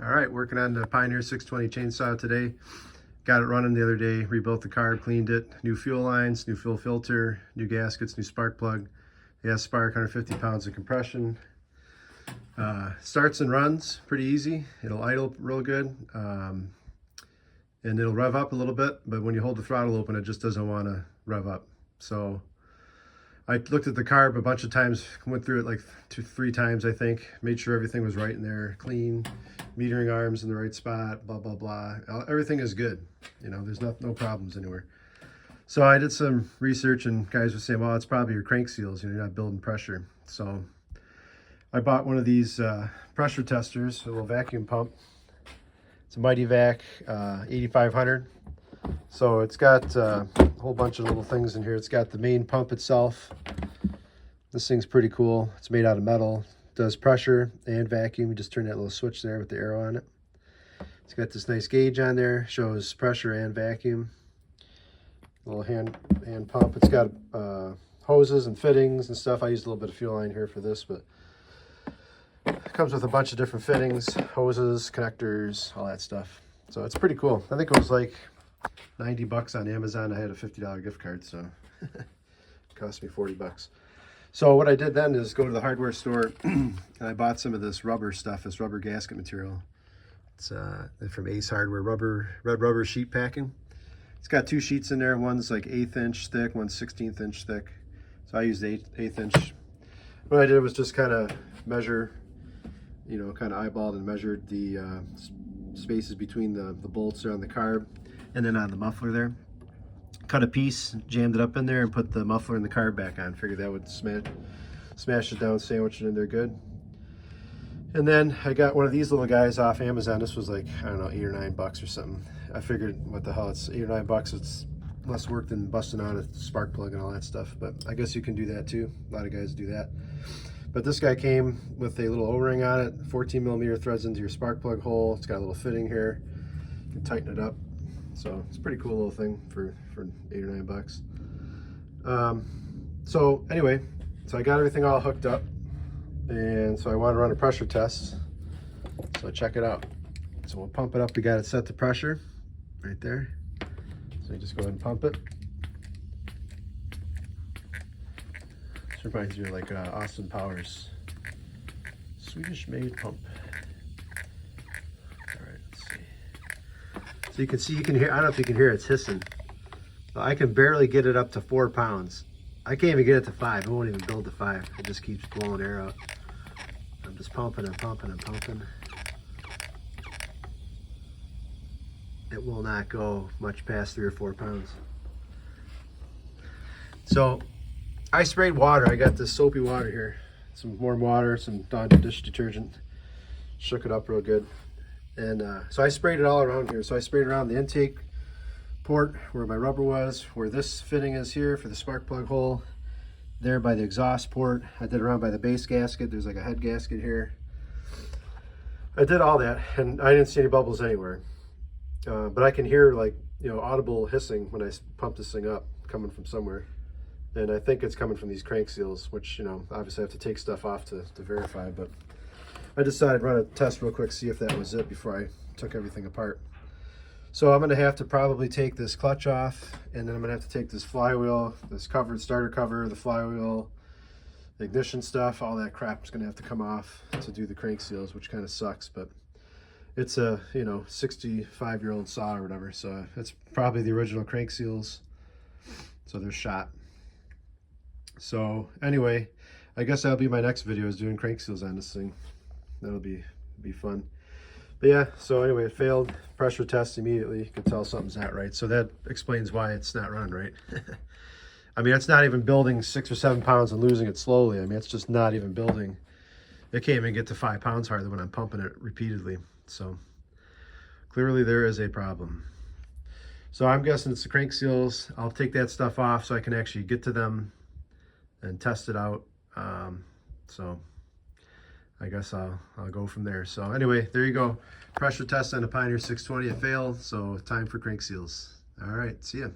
All right, working on the Pioneer 620 chainsaw today. Got it running the other day, rebuilt the carb, cleaned it, new fuel lines, new fuel filter, new gaskets, new spark plug. Gas spark, 150 pounds of compression. Starts and runs pretty easy. It'll idle real good, and it'll rev up a little bit, but when you hold the throttle open, it just doesn't want to rev up. So I looked at the carb a bunch of times, went through it like 2-3 times, I think, made sure everything was right in there, clean, metering arms in the right spot, blah, blah, blah. Everything is good. You know, there's no problems anywhere. So I did some research, and guys were saying, well, it's probably your crank seals, you know, you're not building pressure. So I bought one of these pressure testers, a little vacuum pump. It's a Mighty Vac 8500. So it's got a whole bunch of little things in here. It's got the main pump itself. This thing's pretty cool. It's made out of metal. It does pressure and vacuum. You just turn that little switch there with the arrow on it. It's got this nice gauge on there, shows pressure and vacuum. Little hand pump. It's got hoses and fittings and stuff. I used a little bit of fuel line here for this, but it comes with a bunch of different fittings, hoses, connectors, all that stuff. So it's pretty cool. I think it was like 90 bucks on Amazon. I had a $50 gift card, so it cost me 40 bucks. So what I did then is go to the hardware store and I bought some of this rubber stuff, this rubber gasket material. It's from Ace Hardware, red rubber sheet packing. It's got 2 sheets in there. One's like 1/8 inch thick, one's 1/16 inch thick. So I used 1/8 inch. What I did was just kind of measure, you know, kind of eyeballed and measured the spaces between the bolts there on the carb and then on the muffler there. Cut a piece, jammed it up in there, and put the muffler and the carb back on. Figured that would smash it down, sandwich it in there good. And then I got one of these little guys off Amazon. This was like, I don't know, 8 or 9 bucks or something. I figured, what the hell, it's 8 or 9 bucks. It's less work than busting out a spark plug and all that stuff. But I guess you can do that too. A lot of guys do that. But this guy came with a little O-ring on it. 14 millimeter threads into your spark plug hole. It's got a little fitting here. You can tighten it up. So it's a pretty cool little thing for 8 or 9 bucks. So anyway, so I got everything all hooked up, and so I want to run a pressure test. So check it out. So we'll pump it up. We got it set to pressure right there. So you just go ahead and pump it. This reminds me of like Austin Powers Swedish made pump. So you can hear, I don't know if you can hear it's hissing. I can barely get it up to 4 pounds. I can't even get it to 5. It won't even build to 5. It just keeps blowing air out. I'm just pumping and pumping and pumping. It will not go much past 3 or 4 pounds. So I sprayed water. I got this soapy water here. Some warm water, some Dawn dish detergent. Shook it up real good. And so I sprayed it all around here. So I sprayed around the intake port where my rubber was, where this fitting is here for the spark plug hole, there by the exhaust port. I did around by the base gasket. There's like a head gasket here. I did all that, and I didn't see any bubbles anywhere. But I can hear, like, you know, audible hissing when I pump this thing up coming from somewhere. And I think it's coming from these crank seals, which, you know, obviously I have to take stuff off to verify, but I decided to run a test real quick, see if that was it before I took everything apart. So I'm going to have to probably take this clutch off, and then I'm going to have to take this flywheel, this starter cover, the flywheel, the ignition stuff, all that crap is going to have to come off to do the crank seals, which kind of sucks, but it's a, you know, 65-year-old saw or whatever, so it's probably the original crank seals, so they're shot. So anyway, I guess that'll be my next video, is doing crank seals on this thing. That'll be fun. But yeah, so anyway, it failed. Pressure test immediately. You can tell something's not right. So that explains why it's not running right. I mean, it's not even building 6 or 7 pounds and losing it slowly. I mean, it's just not even building. It can't even get to 5 pounds hardly when I'm pumping it repeatedly. So clearly there is a problem. So I'm guessing it's the crank seals. I'll take that stuff off so I can actually get to them and test it out. So I guess I'll go from there. So anyway, there you go. Pressure test on the Pioneer 620. It failed, so time for crank seals. All right, see ya.